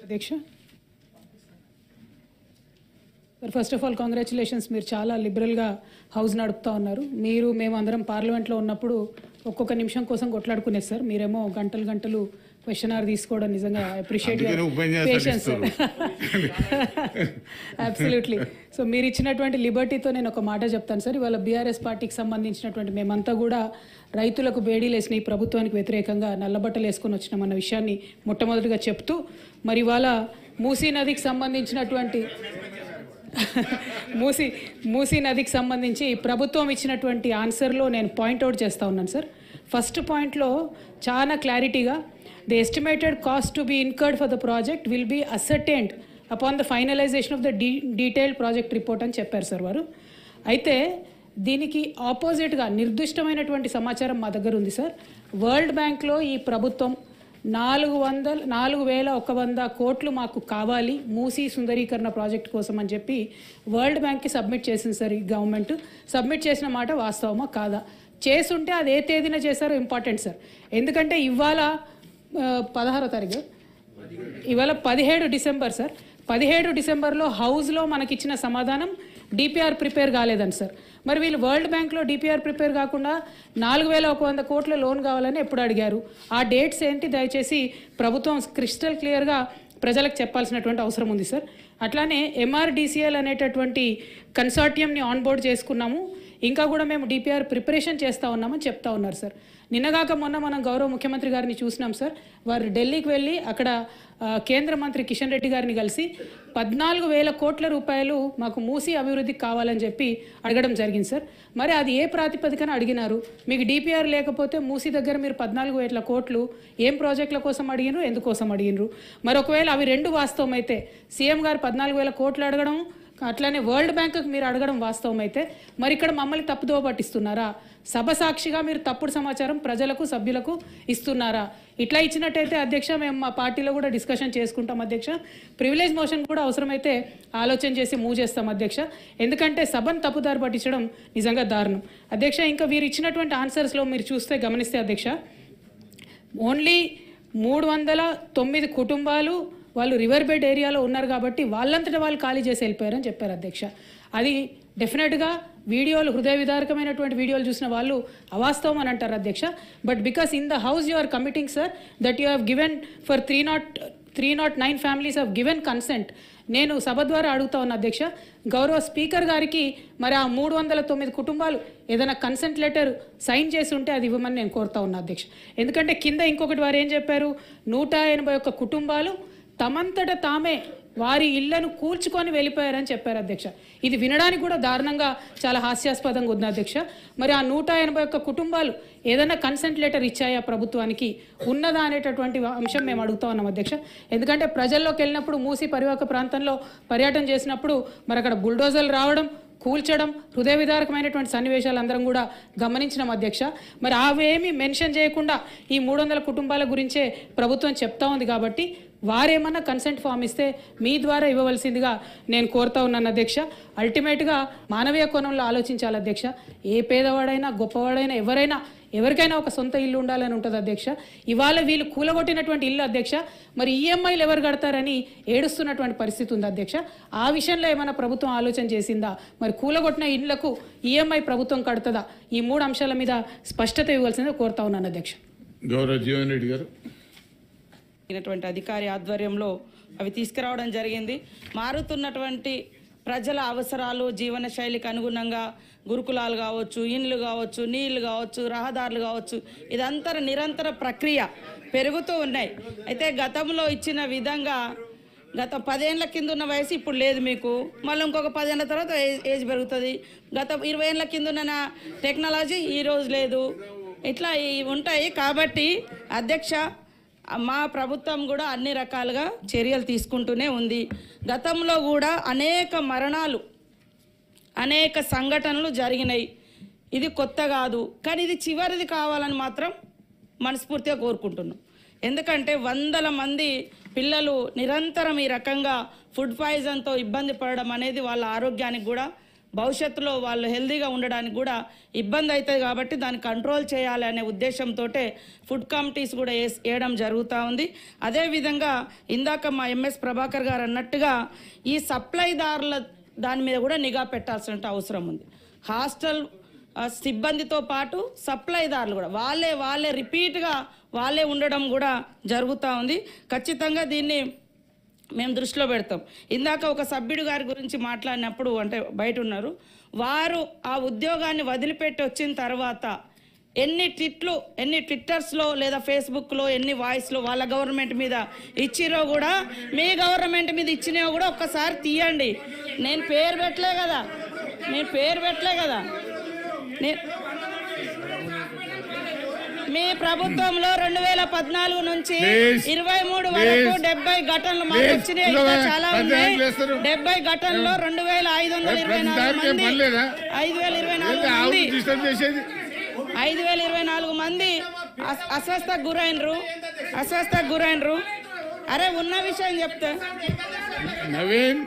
అధ్యక్ష sir, first of all congratulations. మీరు చాలా లిబరల్గా హౌస్ నడుపుతూ ఉన్నారు. మీరు మేము అందరం పార్లమెంట్లో ఉన్నప్పుడు ఒక్కొక్క నిమిషం కోసం కొట్లాడుకునేది సార్. మీరేమో గంటలు గంటలు క్వశ్చన్ అవర్ తీసుకోవడం నిజంగా appreciate patience sir. Absolutely. So మీరు ఇచ్చినటువంటి లిబర్టీతో నేను ఒక మాట చెప్తాను సార్. ఇవాళ బీఆర్ఎస్ పార్టీకి సంబంధించినటువంటి మేమంతా కూడా రైతులకు బేడీలు వేసిన ఈ ప్రభుత్వానికి వ్యతిరేకంగా నల్లబట్టలు వేసుకొని వచ్చినామన్న విషయాన్ని మొట్టమొదటిగా చెప్తూ, మరి ఇవాళ మూసీ నదికి సంబంధించినటువంటి మూసీ నదికి సంబంధించి ప్రభుత్వం ఇచ్చినటువంటి ఆన్సర్లో నేను పాయింట్అవుట్ చేస్తూ ఉన్నాను సార్. ఫస్ట్ పాయింట్లో చాలా క్లారిటీగా the estimated cost to be incurred for the project will be ascertained upon the finalisation of the detailed project report అని చెప్పారు సార్ వారు. అయితే దీనికి ఆపోజిట్గా నిర్దిష్టమైనటువంటి సమాచారం మా దగ్గర ఉంది సార్. వరల్డ్ బ్యాంక్లో ఈ ప్రభుత్వం 4,100 కోట్లు మాకు కావాలి మూసీ సుందరీకరణ ప్రాజెక్ట్ కోసం అని చెప్పి వరల్డ్ బ్యాంక్కి సబ్మిట్ చేసింది సార్. ఈ గవర్నమెంట్ సబ్మిట్ చేసిన మాట వాస్తవమా కాదా? చేసుంటే అది ఏ తేదీన చేశారో ఇంపార్టెంట్ సార్. ఎందుకంటే ఇవాళ 16వ తారీఖు, ఇవాళ 17 డిసెంబర్ సార్. 17 డిసెంబర్లో హౌస్లో మనకిచ్చిన సమాధానం డిపిఆర్ ప్రిపేర్ కాలేదని సార్. మరి వీళ్ళు వరల్డ్ బ్యాంక్లో డిపిఆర్ ప్రిపేర్ కాకుండా 4,100 కోట్ల లోన్ కావాలని ఎప్పుడు అడిగారు? ఆ డేట్స్ ఏంటి దయచేసి ప్రభుత్వం క్రిస్టల్ క్లియర్గా ప్రజలకు చెప్పాల్సినటువంటి అవసరం ఉంది సార్. అట్లానే ఎంఆర్డిసిఎల్ అనేటటువంటి కన్సార్టియంని ఆన్బోర్డ్ చేసుకున్నాము, ఇంకా కూడా మేము డిపిఆర్ ప్రిపరేషన్ చేస్తూ ఉన్నామని చెప్తా ఉన్నారు సార్. నిన్నగాక మొన్న మనం గౌరవ ముఖ్యమంత్రి గారిని చూసినాం సార్. వారు ఢిల్లీకి వెళ్ళి అక్కడ కేంద్ర మంత్రి కిషన్ రెడ్డి గారిని కలిసి 14,000 కోట్ల రూపాయలు మాకు మూసీ అభివృద్ధికి కావాలని చెప్పి అడగడం జరిగింది సార్. మరి అది ఏ ప్రాతిపదికన అడిగినారు? మీకు డిపిఆర్ లేకపోతే మూసీ దగ్గర మీరు 14,000 కోట్లు ఏం ప్రాజెక్టుల కోసం అడిగినారు, ఎందుకోసం అడిగినారు? మరి ఒకవేళ అవి రెండు వాస్తవం అయితే సీఎం గారు 14,000 కోట్లు అడగడం, అట్లానే వరల్డ్ బ్యాంకుకి మీరు అడగడం వాస్తవం అయితే మరి ఇక్కడ మమ్మల్ని తప్పుదోవ పట్టిస్తున్నారా? సభ సాక్షిగా మీరు తప్పుడు సమాచారం ప్రజలకు సభ్యులకు ఇస్తున్నారా? ఇట్లా ఇచ్చినట్టయితే అధ్యక్ష మేము మా పార్టీలో కూడా డిస్కషన్ చేసుకుంటాం అధ్యక్ష. ప్రివిలేజ్ మోషన్ కూడా అవసరమైతే ఆలోచన చేసి మూవ్ చేస్తాం అధ్యక్ష. ఎందుకంటే సభను తప్పుదారి పట్టించడం నిజంగా దారుణం అధ్యక్ష. ఇంకా వీరు ఇచ్చినటువంటి ఆన్సర్స్లో మీరు చూస్తే గమనిస్తే అధ్యక్ష, ఓన్లీ 309 కుటుంబాలు వాళ్ళు రివర్ బెడ్ ఏరియాలో ఉన్నారు కాబట్టి వాళ్ళంతటా వాళ్ళు ఖాళీ చేసి వెళ్ళిపోయారని చెప్పారు అధ్యక్ష. అది డెఫినెట్గా వీడియోలు హృదయ విదారకమైనటువంటి వీడియోలు చూసిన వాళ్ళు అవాస్తవం అని అంటారు అధ్యక్ష. But because in the house you are committing sir that you have given for 309 families have given consent. నేను సభ ద్వారా అడుగుతా ఉన్న అధ్యక్ష, గౌరవ స్పీకర్ గారికి మరి ఆ 309 కుటుంబాలు ఏదైనా కన్సెంట్ లెటర్ సైన్ చేసి ఉంటే అది ఇవ్వమని నేను కోరుతా ఉన్నా అధ్యక్ష. ఎందుకంటే కింద ఇంకొకటి వారు ఏం చెప్పారు, 181 కుటుంబాలు తమంతట తామే వారి ఇళ్లను కూల్చుకొని వెళ్ళిపోయారని చెప్పారు అధ్యక్ష. ఇది వినడానికి కూడా దారుణంగా చాలా హాస్యాస్పదంగా ఉంది అధ్యక్ష. మరి ఆ 181 కుటుంబాలు ఏదైనా కన్సెంట్ లెటర్ ఇచ్చాయా ప్రభుత్వానికి, ఉన్నదా అనేటటువంటి అంశం మేము అడుగుతా ఉన్నాం అధ్యక్ష. ఎందుకంటే ప్రజల్లోకి వెళ్ళినప్పుడు మూసీ పరివాహక ప్రాంతంలో పర్యటన చేసినప్పుడు మరి అక్కడ బుల్డోజర్లు రావడం, కూల్చడం, హృదయ విదారకమైనటువంటి సన్నివేశాలు అందరం కూడా గమనించినాం అధ్యక్ష. మరి అవేమీ మెన్షన్ చేయకుండా ఈ 300 కుటుంబాల గురించే ప్రభుత్వం చెప్తా ఉంది కాబట్టి వారేమన్నా కన్సెంట్ ఫామ్ ఇస్తే మీ ద్వారా ఇవ్వవలసిందిగా నేను కోరుతా ఉన్నాను అధ్యక్ష. అల్టిమేట్గా మానవీయ కోణంలో ఆలోచించాలి అధ్యక్ష. ఏ పేదవాడైనా గొప్పవాడైనా ఎవరికైనా ఒక సొంత ఇల్లు ఉండాలని ఉంటుంది అధ్యక్ష. ఇవాళ వీళ్ళు కూలగొట్టినటువంటి ఇల్లు అధ్యక్ష, మరి ఈఎంఐలు ఎవరు కడతారని ఏడుస్తున్నటువంటి పరిస్థితి ఉంది అధ్యక్ష. ఆ విషయంలో ఏమైనా ప్రభుత్వం ఆలోచన చేసిందా? మరి కూలగొట్టిన ఇళ్లకు ఈఎంఐ ప్రభుత్వం కడుతుందా? ఈ 3 అంశాల మీద స్పష్టత ఇవ్వాల్సిందిగా కోరుతా ఉన్నాను అధ్యక్ష. గౌరవ జీవన్ రెడ్డి గారు. అధికారి ఆధ్వర్యంలో అవి తీసుకురావడం జరిగింది. మారుతున్నటువంటి ప్రజల అవసరాలు, జీవన శైలికి అనుగుణంగా గురుకులాలు కావచ్చు, ఇండ్లు కావచ్చు, నీళ్లు కావచ్చు, రహదారులు కావచ్చు, ఇదంతా నిరంతర ప్రక్రియ పెరుగుతూ ఉన్నాయి. అయితే గతంలో ఇచ్చిన విధంగా గత 10 ఏళ్ల కింద ఉన్న వయసు ఇప్పుడు లేదు మీకు, మళ్ళీ ఇంకొక 10 ఏళ్ల తర్వాత ఏజ్ పెరుగుతుంది. గత 20 ఏళ్ల కింద ఉన్న టెక్నాలజీ ఈరోజు లేదు. ఇట్లా ఉంటాయి. కాబట్టి అధ్యక్ష, మా ప్రభుత్వం కూడా అన్ని రకాలుగా చర్యలు తీసుకుంటూనే ఉంది. గతంలో కూడా అనేక మరణాలు, అనేక సంఘటనలు జరిగినాయి. ఇది కొత్త కాదు, కానీ ఇది చివరిది కావాలని మాత్రం మనస్ఫూర్తిగా కోరుకుంటున్నాం. ఎందుకంటే 100ల మంది పిల్లలు నిరంతరం ఈ రకంగా ఫుడ్ పాయిజన్తో ఇబ్బంది పడడం అనేది వాళ్ళ ఆరోగ్యానికి కూడా భవిష్యత్తులో వాళ్ళు హెల్దీగా ఉండడానికి కూడా ఇబ్బంది అవుతుంది కాబట్టి దాన్ని కంట్రోల్ చేయాలి అనే ఉద్దేశంతో ఫుడ్ కమిటీస్ కూడా వేయడం జరుగుతూ ఉంది. అదేవిధంగా ఇందాక మా ఎంఎస్ ప్రభాకర్ గారు అన్నట్టుగా ఈ సప్లైదారుల దాని మీద కూడా నిఘా పెట్టాల్సిన అవసరం ఉంది. హాస్టల్ సిబ్బందితో పాటు సప్లైదారులు కూడా వాళ్ళే రిపీట్గా వాళ్ళే ఉండడం కూడా జరుగుతూ ఉంది. ఖచ్చితంగా దీన్ని మేము దృష్టిలో పెడతాం. ఇందాక ఒక సభ్యుడు గారి గురించి మాట్లాడినప్పుడు అంటే బయట ఉన్నారు, వారు ఆ ఉద్యోగాన్ని వదిలిపెట్టి వచ్చిన తర్వాత ఎన్ని ట్విట్టర్స్లో లేదా ఫేస్బుక్లో ఎన్ని వాయిస్లో వాళ్ళ గవర్నమెంట్ మీద ఇచ్చిరో కూడా మీ గవర్నమెంట్ మీద ఇచ్చినో కూడా ఒక్కసారి తీయండి. నేను పేరు పెట్టలే కదా మీ ప్రభుత్వంలో 2014 నుంచి 23 వరకు 70 ఘటనలు మాకు వచ్చినాయి. ఇంకా చాలా ఉన్నాయి. 70 ఘటనలో 5,024 మంది అస్వస్థకు గురైనరు. అరే ఉన్న విషయం చెప్తే నవీన్,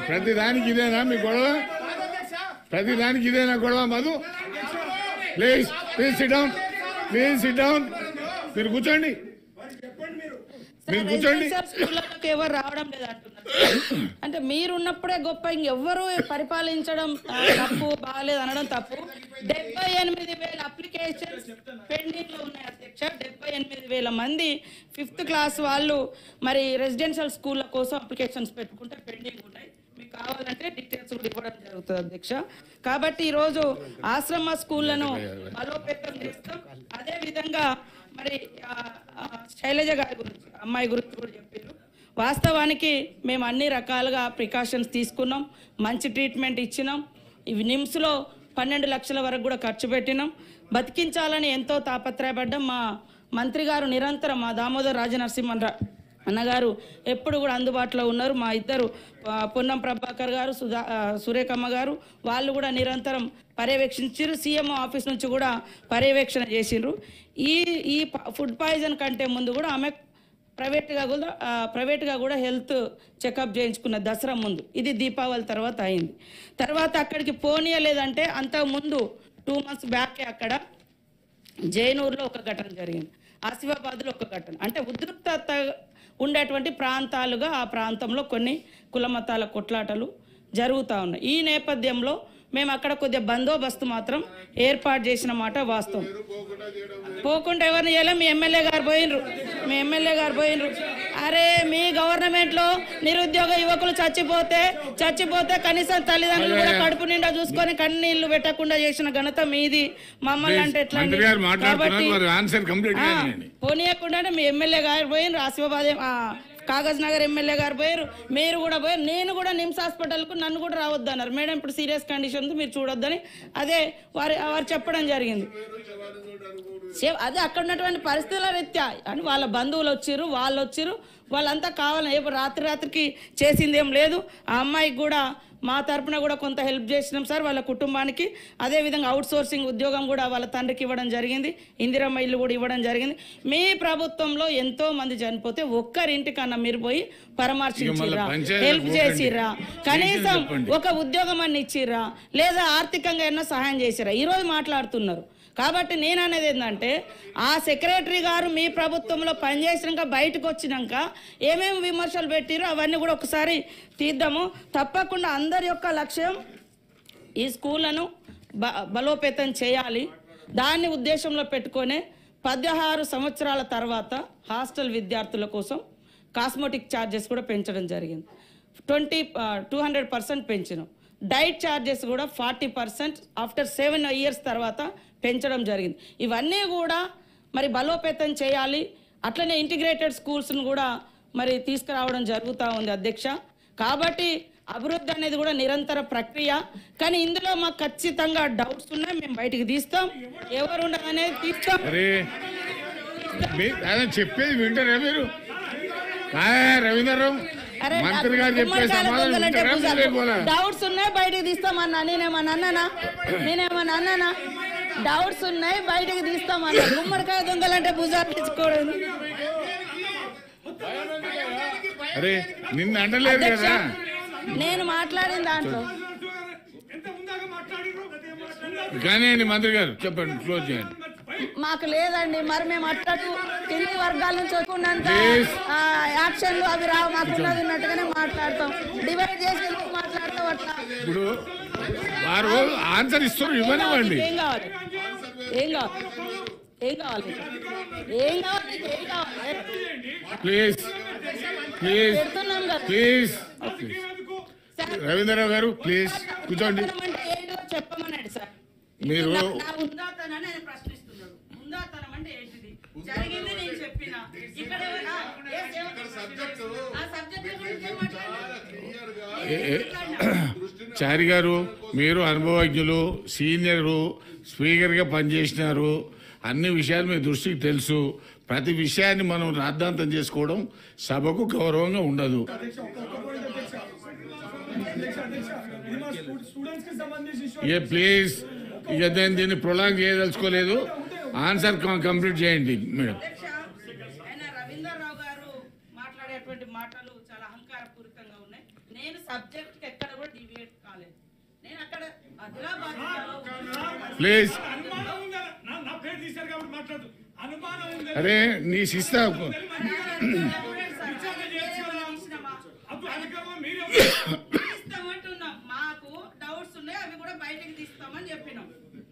ప్రతిదానికి ఇదేనా మీ గొడవ? ప్రతిదానికి ఇదేనా గొడవ? Madhu please SIT down. మీరు కూర్చోండి. ఎవరు రావడం లేదు అంటున్నారు. అంటే మీరు ఉన్నప్పుడే గొప్ప, ఇంకెవ్వరు పరిపాలించడం తప్పు, బాగాలేదు అనడం తప్పు. 78,000 అప్లికేషన్స్ పెండింగ్ లో ఉన్నాయి అధ్యక్ష. 78,000 మంది 5th క్లాస్ వాళ్ళు మరి రెసిడెన్షియల్ స్కూళ్ళ కోసం అప్లికేషన్స్ పెట్టుకుంటే పెండింగ్ ఉన్నాయి. మీకు కావాలంటే డీటెయిల్స్ కూడా ఇవ్వడం జరుగుతుంది అధ్యక్ష. కాబట్టి ఈరోజు ఆశ్రమ స్కూళ్లను బలోపేతం చేస్తాం. అదే విధంగా మరి శైలజ గారి గురించి, అమ్మాయి గురించి కూడా చెప్పారు. వాస్తవానికి మేము అన్ని రకాలుగా ప్రికాషన్స్ తీసుకున్నాం, మంచి ట్రీట్మెంట్ ఇచ్చినాం. ఇవి నిమ్స్లో 12 లక్షల వరకు కూడా ఖర్చు పెట్టినాం. బతికించాలని ఎంతో తాపత్రయపడ్డాం. మా మంత్రి గారు నిరంతరం, మా దామోదర్ రాజనరసింహన్ అన్నగారు ఎప్పుడు కూడా అందుబాటులో ఉన్నారు. మా ఇద్దరు పొన్నం ప్రభాకర్ గారు, సురేఖమ్మ గారు, వాళ్ళు కూడా నిరంతరం పర్యవేక్షించారు. సీఎంఓ ఆఫీస్ నుంచి కూడా పర్యవేక్షణ చేసిండ్రు. ఈ ఫుడ్ పాయిజన్ కంటే ముందు కూడా ఆమె ప్రైవేట్గా కూడా హెల్త్ చెకప్ చేయించుకున్న దసరా ముందు. ఇది దీపావళి తర్వాత అయింది. తర్వాత అక్కడికి పోనీయలేదంటే అంతకుముందు 2 months బ్యాకే అక్కడ జైనూరులో ఒక ఘటన జరిగింది, ఆసిఫాబాద్లో ఒక ఘటన. అంటే ఉద్రిక్తత ఉండేటువంటి ప్రాంతాలుగా ఆ ప్రాంతంలో కొన్ని కులమతాల కొట్లాటలు జరుగుతూ ఉన్నాయి. ఈ నేపథ్యంలో మేము అక్కడ కొద్దిగా బందోబస్తు మాత్రం ఏర్పాటు చేసిన మాట వాస్తవం. పోకుండా ఎవరిని చేయాలి? మీ ఎమ్మెల్యే గారు పోయినరు. అరే మీ గవర్నమెంట్లో నిరుద్యోగ యువకులు చచ్చిపోతే కనీసం తల్లిదండ్రులు కూడా కడుపు నిండా చూసుకొని కన్నీళ్లు పెట్టకుండా చేసిన ఘనత మీది. మమ్మల్ని అంటే ఎట్లా? పోనీయకుండా మీ ఎమ్మెల్యే గారు పోయినరు, ఆసిఫాబాద్ కాగజ్ నగర్ ఎమ్మెల్యే గారు పోయారు, మీరు కూడా పోయారు. నేను కూడా నిమ్స్ హాస్పిటల్కు నన్ను కూడా రావద్దు అన్నారు. మేడం ఇప్పుడు సీరియస్ కండిషన్ ఉంది, మీరు చూడొద్దని అదే వారు చెప్పడం జరిగింది. అదే అక్కడ ఉన్నటువంటి పరిస్థితుల రీత్యా అని వాళ్ళ బంధువులు వచ్చిర్రు, వాళ్ళంతా కావాలని రాత్రికి చేసిందేం లేదు. ఆ అమ్మాయికి కూడా మా తరపున కూడా కొంత హెల్ప్ చేసినాం సార్ వాళ్ళ కుటుంబానికి. అదేవిధంగా అవుట్ సోర్సింగ్ ఉద్యోగం కూడా వాళ్ళ తండ్రికి ఇవ్వడం జరిగింది, ఇందిరమ్మ ఇల్లు కూడా ఇవ్వడం జరిగింది. మీ ప్రభుత్వంలో ఎంతో మంది చనిపోతే ఒక్కరింటికన్నా మీరు పోయి పరామర్శించిర్రా, హెల్ప్ చేసిర్రా, కనీసం ఒక ఉద్యోగం అన్ని ఇచ్చిర్రా, లేదా ఆర్థికంగా ఎన్నో సహాయం చేసిర్రా? ఈరోజు మాట్లాడుతున్నారు. కాబట్టి నేను అనేది ఏంటంటే ఆ సెక్రటరీ గారు మీ ప్రభుత్వంలో పనిచేసినాక బయటకు వచ్చినాక ఏమేమి విమర్శలు పెట్టిరో అవన్నీ కూడా ఒకసారి తీద్దాము. తప్పకుండా అందరి యొక్క లక్ష్యం ఈ స్కూళ్లను బలోపేతం చేయాలి. దాన్ని ఉద్దేశంలో పెట్టుకొని 16 సంవత్సరాల తర్వాత హాస్టల్ విద్యార్థుల కోసం కాస్మెటిక్ ఛార్జెస్ కూడా పెంచడం జరిగింది. 200% పెంచినాం. డైట్ ఛార్జెస్ కూడా 40% ఆఫ్టర్ 7 years తర్వాత పెంచడం జరిగింది. ఇవన్నీ కూడా మరి బలోపేతం చేయాలి. అట్లనే ఇంటిగ్రేటెడ్ స్కూల్స్ను కూడా మరి తీసుకురావడం జరుగుతూ ఉంది అధ్యక్ష. కాబట్టి అభివృద్ధి అనేది కూడా నిరంతర ప్రక్రియ. కానీ ఇందులో మాకు ఖచ్చితంగా డౌట్స్ ఉన్నాయి, మేము బయటికి తీస్తాం. ఎవరు ఉండదనేది తీస్తాం. చెప్పేది వింటారా మీరు? రవీంద్రరావు మంత్రి గారు చెప్పే డౌట్స్ ఉన్నాయి, బయటికి తీస్తామన్నా. నేనేమన్నా అన్నానా? డౌట్స్ ఉన్నాయి, బయటకు తీస్తామన్నా. గుమ్మడికాయ దొంగలంటే భుజాలు తెచ్చుకోవడం. అరే నిన్ను అంటలేదు కదా, నేను మాట్లాడిన దాంట్లో కానీ మంత్రి గారు చెప్పండి, క్లోజ్ చేయండి. మాకు లేదండి, మరి మేము అట్లట్టు కింది వర్గాల నుంచి వచ్చుకున్నంత యాక్షన్లు అవి రావు, మాకు ఉన్నట్టుగానే మాట్లాడతాం. డివైడ్ చేసి ఎందుకు మాట్లాడతాం అట్లా? ఇప్పుడు వారు ఆన్సర్ ఇస్తారు, ఇవ్వనివ్వండి. ఏం కావాలి, ఏం కావాలి, ఏం కావాలి, ఏం కావాలి, ఏం కావాలి? ప్లీజ్ ప్లీజ్ పెడుతున్నాం కదా. ప్లీజ్ రవీంద్రరావు గారు ప్లీజ్ కూర్చోండి. అంటే ఏంటో చెప్పమన్నాడు సార్. మీరు నా ఉందాతనాన్ని ఆయన ప్రశ్నిస్తున్నాడు. ఉందాతనం అంటే ఏంటిది? జరిగింది నేను చెప్పిన. ఇక్కడ ఆ సబ్జెక్ట్ గురించి చారి గారు, మీరు అనుభవజ్ఞులు, సీనియరు, స్పీకర్గా పనిచేసినారు, అన్ని విషయాలు మీ దృష్టికి తెలుసు. ప్రతి విషయాన్ని మనం రాద్ధాంతం చేసుకోవడం సభకు గౌరవంగా ఉండదు. ప్లీజ్, ఇక నేను దీన్ని ప్రొలాంగ్ చేయదలుచుకోలేదు. ఆన్సర్ కంప్లీట్ చేయండి మేడం. రవీంద్రరావు గారు మాట్లాడేటువంటి మాటలు చాలా అహంకారపూరితంగా ఉన్నాయి. నేను సబ్జెక్ట్ ఎక్కడ కూడా డివియేట్ కాలేదు. నేను అక్కడ ప్లీజ్. అరే నీ సిస్తా మాకు డౌట్స్ ఉన్నాయి, అవి కూడా బయటకు తీస్తామని చెప్పినాం.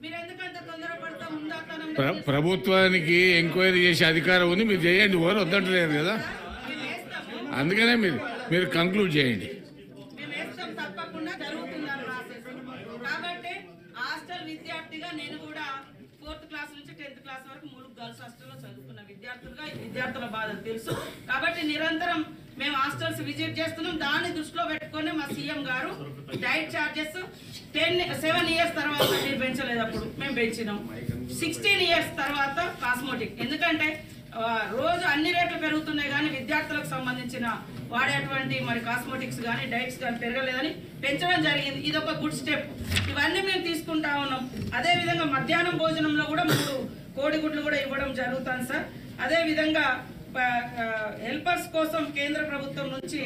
మీరు ఎందుకంత తొందరపడతా ఉందాతనం? ప్రభుత్వానికి ఎంక్వైరీ చేసే అధికారం ఉంది, మీరు చేయండి. ఎవరు వద్దంటలేరు కదా, అందుకనే మీరు కంక్లూడ్ చేయండి. మేము వేస్తాం, తప్పకుండా జరుగుతుందని ప్రాసెస్. కాబట్టి హాస్టల్ విద్యార్థిగా నేను కూడా 4th క్లాస్ నుంచి 10th క్లాస్ వరకు 3 గర్ల్స్ హాస్టల్లో చదువుకున్న విద్యార్థులుగా విద్యార్థుల బాధలు తెలుసు. కాబట్టి నిరంతరం మేము హాస్టల్స్ విజిట్ చేస్తున్నాం. దాన్ని దృష్టిలో పెట్టుకొని మా సీఎం గారు డైట్ చార్జెస్ 7 ఇయర్స్ తర్వాత మీరు పెంచలేదు, అప్పుడు మేము పెంచినాం. 16 ఇయర్స్ తర్వాత కాస్మోటిక్, ఎందుకంటే రోజు అన్ని రేట్లు పెరుగుతున్నాయి కానీ విద్యార్థులకు సంబంధించిన వాడేటువంటి మరి కాస్మోటిక్స్ కానీ డైట్స్ కానీ పెరగలేదని పెంచడం జరిగింది. ఇది ఒక గుడ్ స్టెప్. ఇవన్నీ మేము తీసుకుంటా ఉన్నాం. అదేవిధంగా మధ్యాహ్నం భోజనంలో కూడా 3 కోడిగుడ్లు కూడా ఇవ్వడం జరుగుతుంది సార్. అదేవిధంగా హెల్పర్స్ కోసం కేంద్ర ప్రభుత్వం నుంచి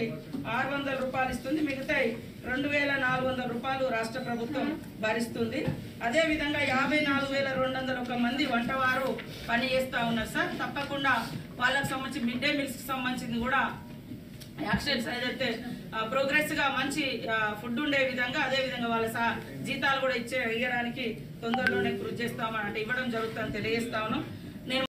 600 రూపాయలు ఇస్తుంది, మిగతా 2400 రూపాయలు రాష్ట్ర ప్రభుత్వం భరిస్తుంది. అదేవిధంగా 54,201 మంది వంటవారు పని చేస్తూ ఉన్నారు సార్. తప్పకుండా వాళ్ళకి సంబంధించి మిడ్ డే మీల్స్కి సంబంధించింది కూడా యాక్షన్స్ ఏదైతే ప్రోగ్రెస్గా మంచి ఫుడ్ ఉండే విధంగా, అదేవిధంగా వాళ్ళ జీతాలు కూడా ఇవ్వడానికి తొందరలోనే కృషి చేస్తామని అంటే ఇవ్వడం జరుగుతుందని తెలియజేస్తా ఉన్నాం.